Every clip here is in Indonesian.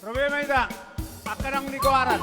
Problema ita, akarang ni Kuaran.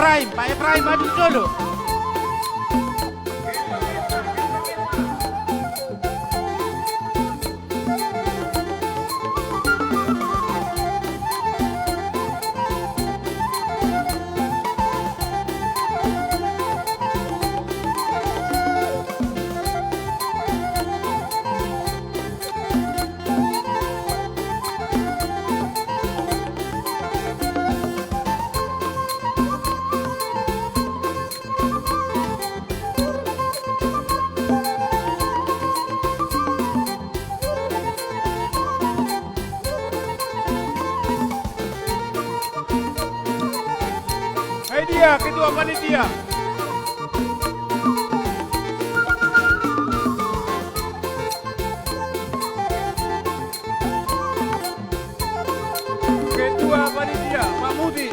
Pak Efraim maju dulu. Dia ketua panitia. Ketua panitia Pak Muti.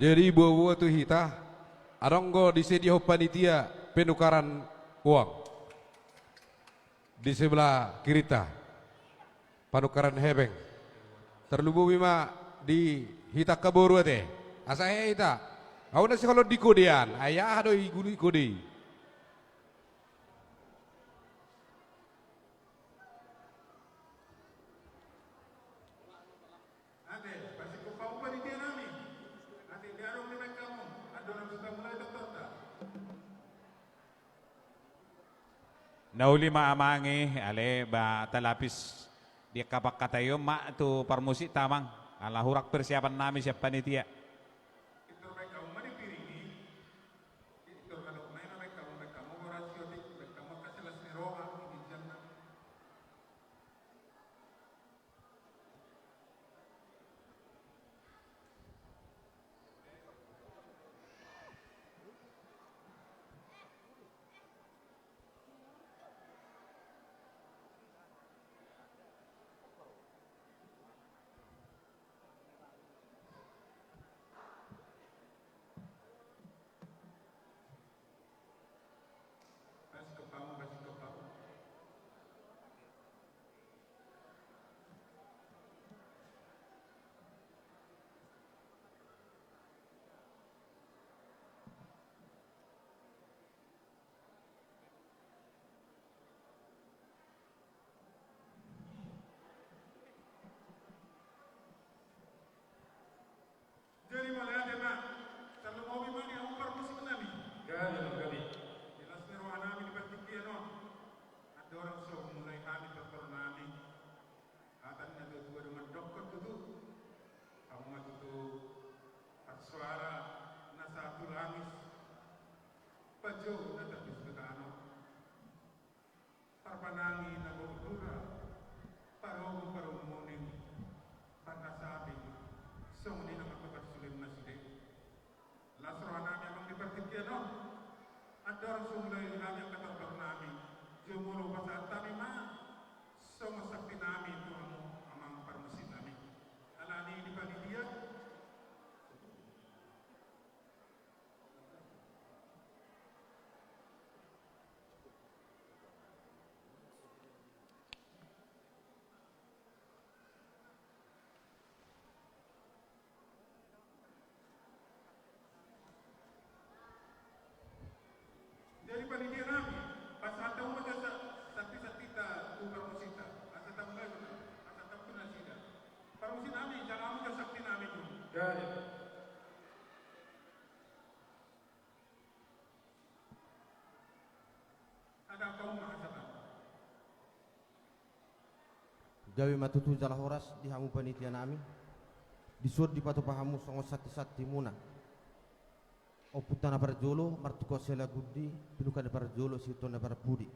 Jadi buah-buah tu hita, aronggo disedia panitia penukaran uang di sebelah kirita, penukaran hebeng. Terlubu bima di hita kaburu teh, asa hita. Aku nasi kalau di kodean, ayah ada iguli kode. nauli maamangi, ale ba talapis dia kapak katayo ma tu parmusik tamang. Ala hurak persiapan namin siya panitia. Jadi malah ada mak, kalau mau bimani aku permisi nami. Kali. Jelas neroa nami di pertikian no. Ada orang so mulai kami dokter nami. Katanya dua dengan dokter itu. Kamu mah itu suara nasatul amis. Pajo na tapis bekano. Parpanangi na gobura. Parong muning. Panasabi. Song ni naman Lasrohana memang dipertikian no. Ada orang sumulai kami yang keterbang nami. Jumuro pasal kami mah. Sama sakti nami itu amang permesin nami. Alani di panitia. Jadi panitia nami, pasal tahu macam sakti ta tu permusita, asal tahu lagi, asal tahu tu nasida. Permusit nami, jangan macam sakti nami tu. Jadi. Ada kau mahasiswa. Gawe matutu jala horas di hamu panitia nami. Disur di patu pahamu songo sati muna. Oputana para jolo martuko sela gudi pilukan para jolo situna para budi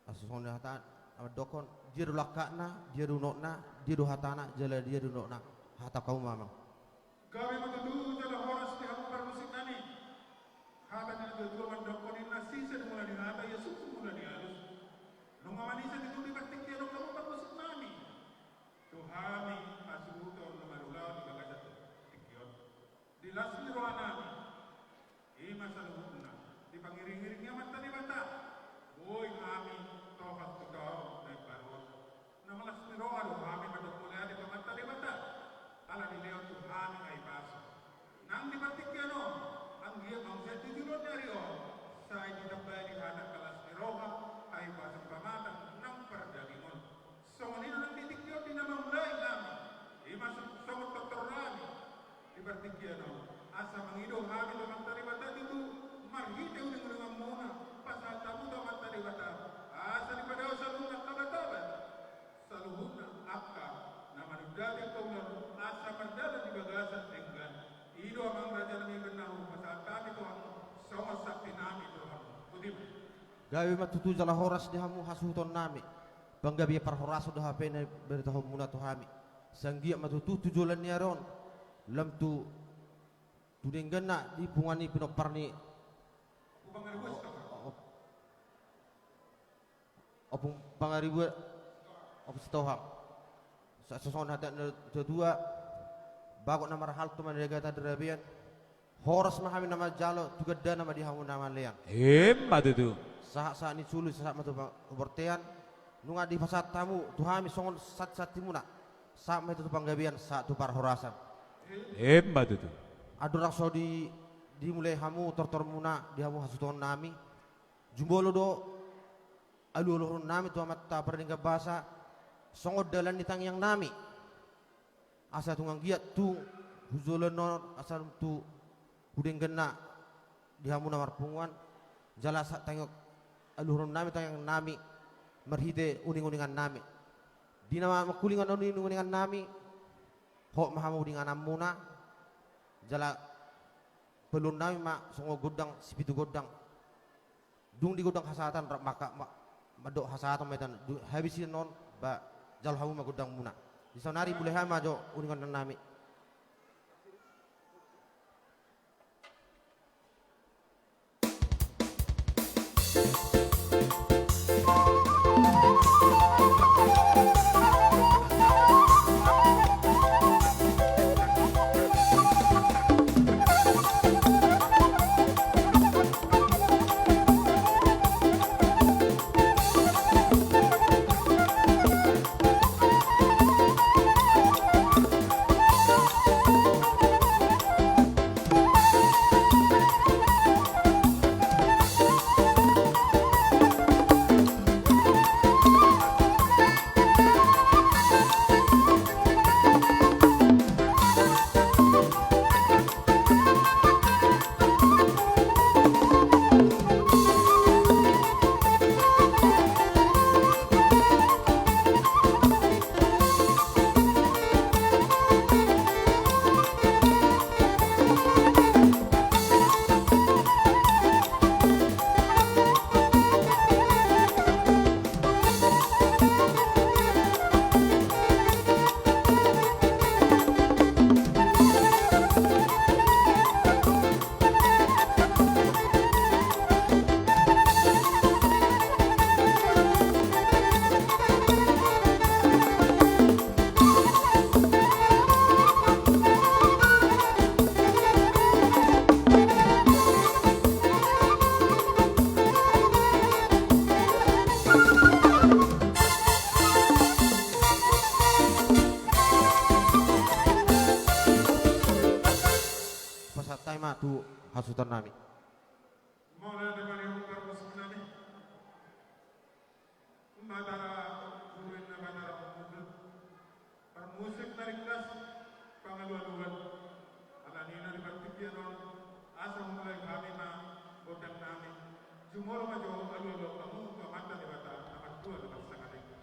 asosone hata dokon jiru lakana jiru nokna jiru hatana jala jiru nokna hata kau mamang gawe matutu jala horas di hamu permusik nani hata ni dua mandokon nasi sedemula di hata ya semula di halus nungamani itu di praktik no kamu permusik nani tuhami asubuto namarula di bagasat tikion di lasmi rohanami ima saluhuna di pangiring-iringnya mata di mata boy kami tokat tukau naik barut nama lasmi rohanu kami pada mulai di mata di mata ala di leo tu kami ay paso nang di batiknya no ang dia mangsa tujulon dari o saya di tambah di anak kelas di roha ay paso pamata nang perdagingon songonino nang ditikyo di nama mulai kami ima songot doktor rami di batiknya no asa mangido kami dalam taribata itu marhite udah dengan muna pasal tamu dalam taribata asa di pada saluna kabataban saluhuna akka nama dudali kaulan asa mandala di bagasan enggan ido amang raja nami benahu pasal kami tuhan sama sakti nami tuhan kudim gawe matutu jala horas di hamu hasuton nami bangga biya parhoras udah hapene beritahu muna tuhami sanggia matutu tujulan niaron lam tu tuding gena di pungani pinoparni opung pangaribu op stoham sa soson hata dua bakok nama hal tu manega ta drabian horas mahami nama jalo juga dana nama di hamu nama leang Matutu. Saat ni sulu saat matu bertean nunga di pasat tamu tuhami songon sat timuna saat metu panggabian saat tu parhorasan Matutu. Adu rakso di mulai hamu tortor muna di hamu hasuton nami jumbolo do alu nami tu amat ta perningga bahasa songod dalan ditang yang nami asa tungang giat tu huzulan non asal tu hudeng gena di hamu namar punguan jala sak tengok aluhurun nami tayang nami marhite uning-uningan nami. Di na makulingan uning-uningan nami. Ho mahamu dengan muna. Jala pelun nami songo godang sipitu godang. Dung di godang hasatan maka madok hasatan medan habisin non ba jal hamu magodang muna. Di sonari boleh hama jo uningan nami. Tu hasutan nami. Mula dengan yang bermusik nani. Madara burin na madara musik. Permusik dari kelas pangaluan-luan. Alanina di berpikiran asa mulai kami na bodang nami. Jumoro majo alu-alu kamu pamanta di bata akan tua dapat sangat ini.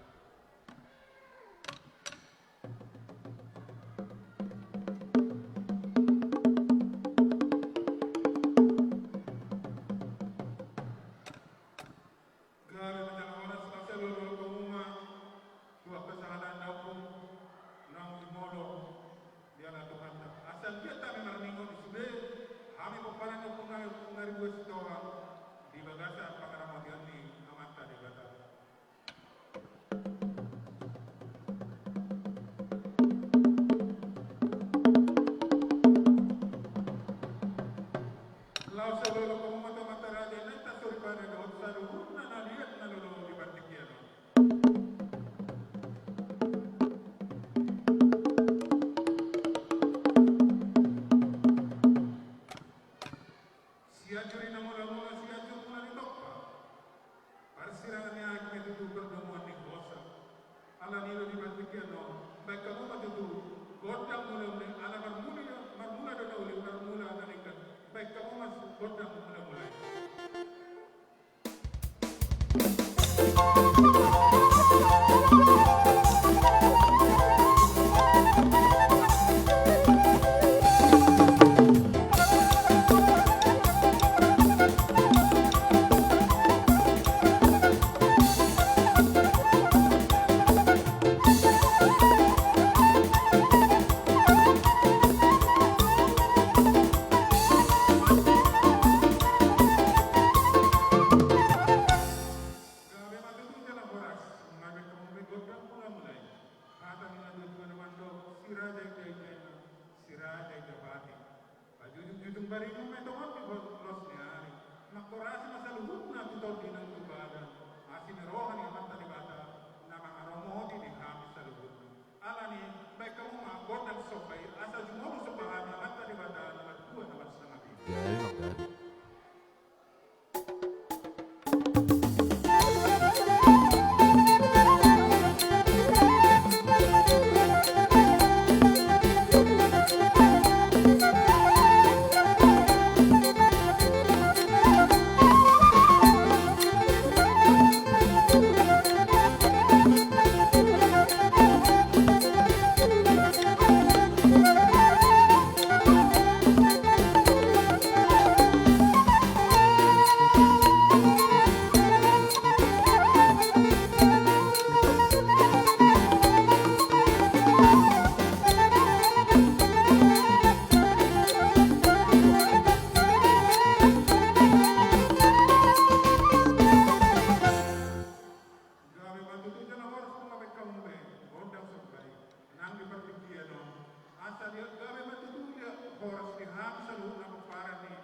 horas di ham sa luna para ni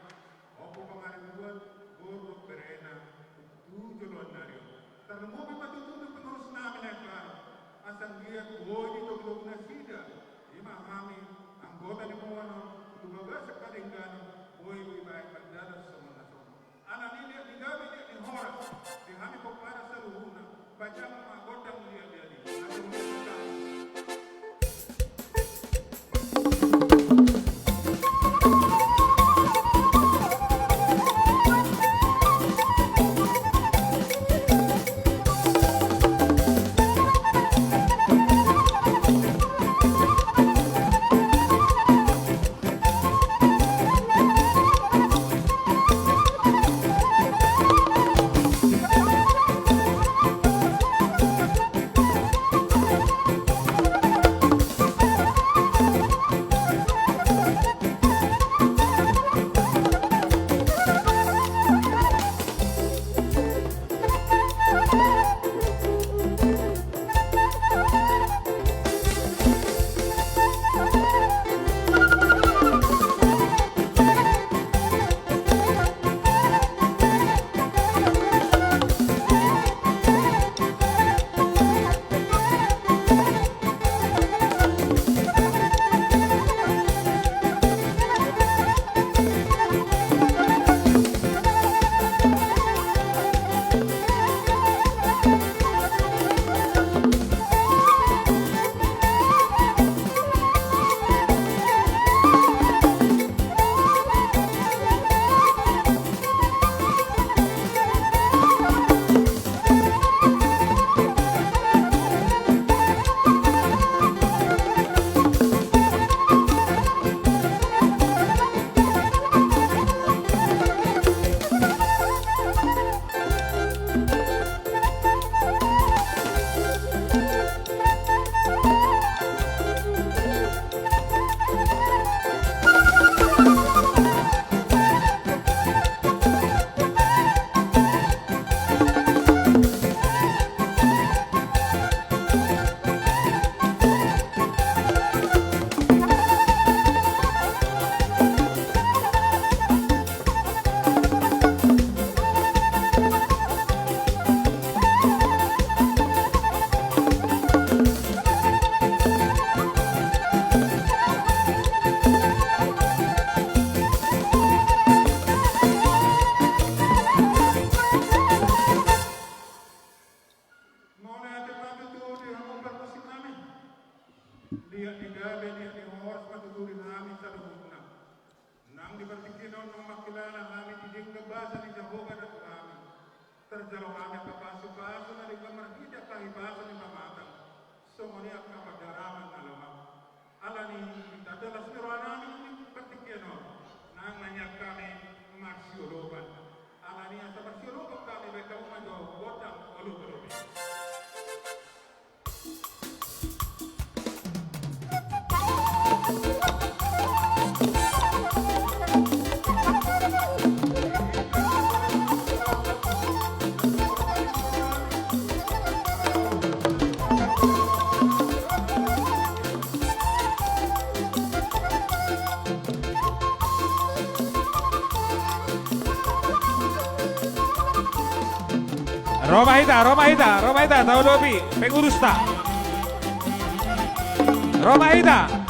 opo pangalan buat Gordo Perena tujuan nario terlebih matutunan pengurus namin yang klaro asang dia kuwoi dog na sida imamami anggota ni Moano lumaga sa kalingano kuwoi ibaik pagdadas sa mga naso ananili at igabi niya ni horas di hami po para sa luna bajang mga godang liya di at mga dia digabe dia di horas matuturin namin sa lubog na. Nang dibertikinon ng makilala namin iding gabasa ni Jehovah na namin. Terjalo kami papaso-paso na nagmamarhida kahibasa ni mamatang. So maniak na pagdaraman na lamang. Alani, dadalas niro namin yung bertikinon. Nang nanyak kami marsiyoloban. Alani, sa marsiyoloban kami may kaumado, botang ulu-ulu. Roma Hita, tahu dobi, pengurus tak? Roma Hita.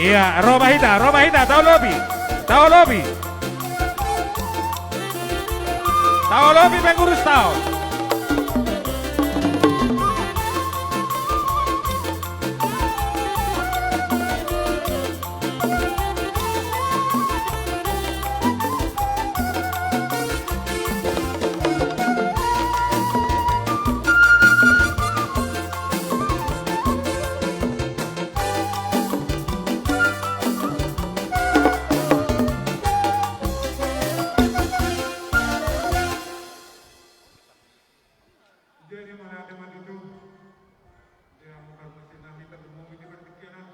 Iya, Romahita, tahu lobi. Tahu lobi pengurus tahu. Jadi mana ada itu dia bukan mesin nabi tapi mau ini berpikiran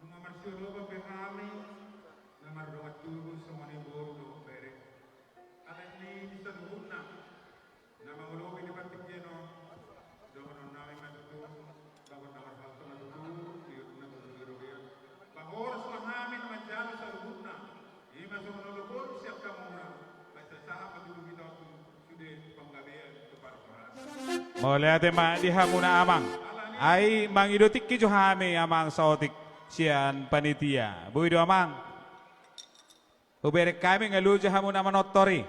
mengamar siapa berkami namar doa tubuh semua ni boru doa bere ada ni bisa guna nama ulo ini berpikiran doa nama itu bagus nama satu itu dia nama biru dia bahwa selama menjadi saruguna ini masuk menolong siap kamu baca sahabat dulu kita sudah penggabean Mulai ate ma di hamuna amang. Ay mangidotik ki hame amang saotik sian panitia. Buido amang. Uberek kami ngaluja hamuna manotori.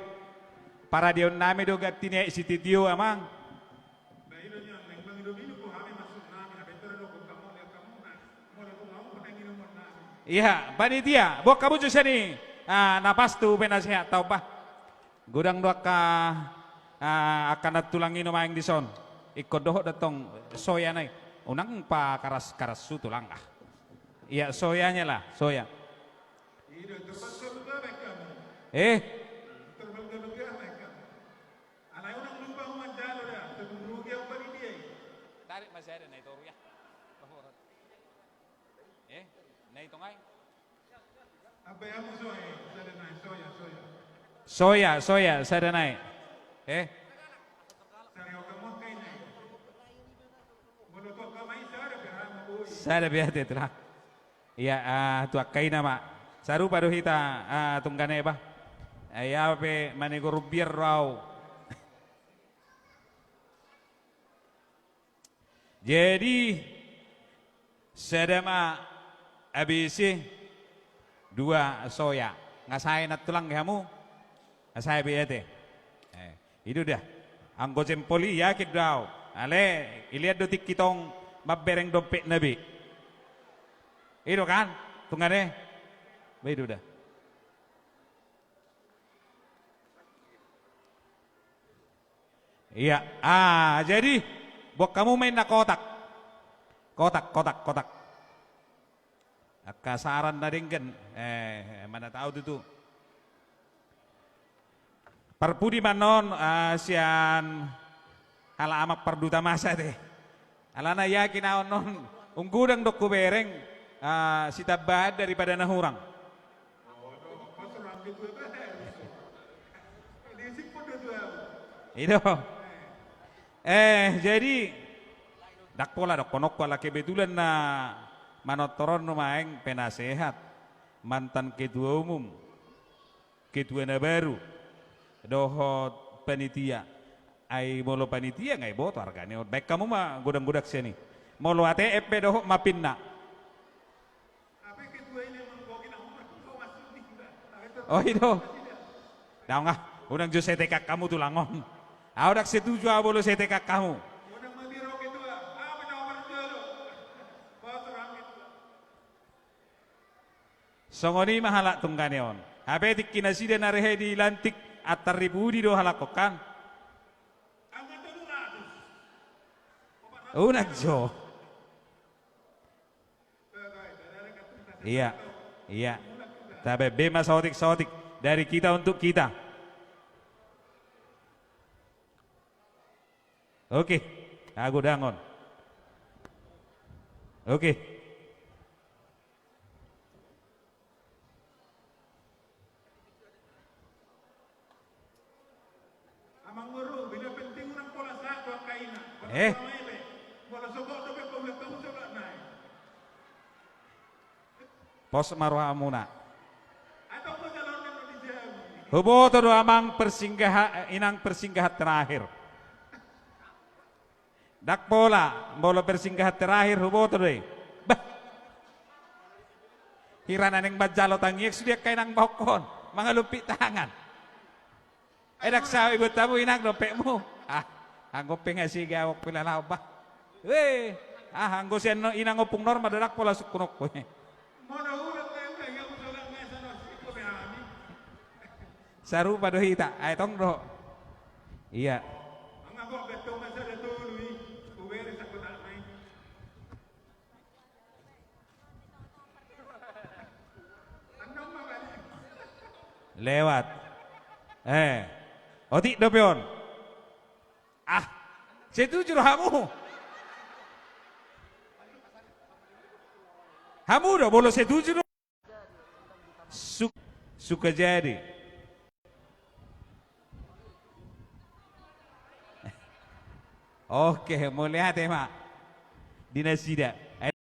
Para dion nami do gatine sititio amang. Iya, panitia. Bok kamu juga ni. Napas tu penasehat tau pa. Gudang doa ka akan natulangin umayang di son. Ikut doh datong soya nai. Unang pa karas su tulang ah. Iya soyanya lah, soya. Tarik masih ada nai toru ya. Nai tongai. Apa yang soya? Sada nai Soya, sada nai. Sada biasa itu lah. Iya, tu akai nama. Saru padu hita tunggane ba. Ayah pe manigo rubier raw. Jadi sedama abisi dua soya. Ngasai nat tulang kamu. Ngasai biate. Itu dah. Anggo jempoli yakit daw. Ale, ilihat dotik kitong mabereng dompet nabi. Itu kan, tunggane. Itu dah. Iya, jadi buat kamu main na kotak. Kotak. Kasaran na din kan. Mana tahu itu. Perpudi manon sian alamak perduta masa teh. Alana yakin aon non unggudang dok kubereng si tabad daripada nahurang. Itu. Jadi dak pola dok ponok pala kebetulan na manotoron numaeng penasehat mantan ketua umum ketua na baru dohot panitia ay molo panitia ngay boto argane baik kamu mah gudang-gudak sini molo ATF dohot mapinna oh itu daw nga unang jo setekak kamu tulangon dak setuju abolo setekak kamu songoni mahalak tungganeon hapetik kinasida narehe di lantik atar ribudi do halakokan unak jo iya tapi bema sotik dari kita untuk kita oke aku dangon oke pos marwah amuna huboto do amang inang persinggahan terakhir dak pola bolo persinggahan terakhir huboto do bah Hiranan yang bajalo tangiek sudah kain ang bokon, mga lumpik tangan. Enak sawi buat tamu inang dopekmu. Anggo pengasi gawak pilalaw ba? Anggo siya inang opung norma dadak pola sukunok ko. Manahulang kayo kaya usulang nga sa nasiko may ami. Saru pada hita, ay tong do. Iya. Ang ako betong nga sa datuloy, uweri sa kunamay. Anong mabalik? Lewat. Otik dopion. Setuju hamu. Hamu do bolo setuju do. Suka jadi. Oke, mau lihat ya, Mak. Dinasida.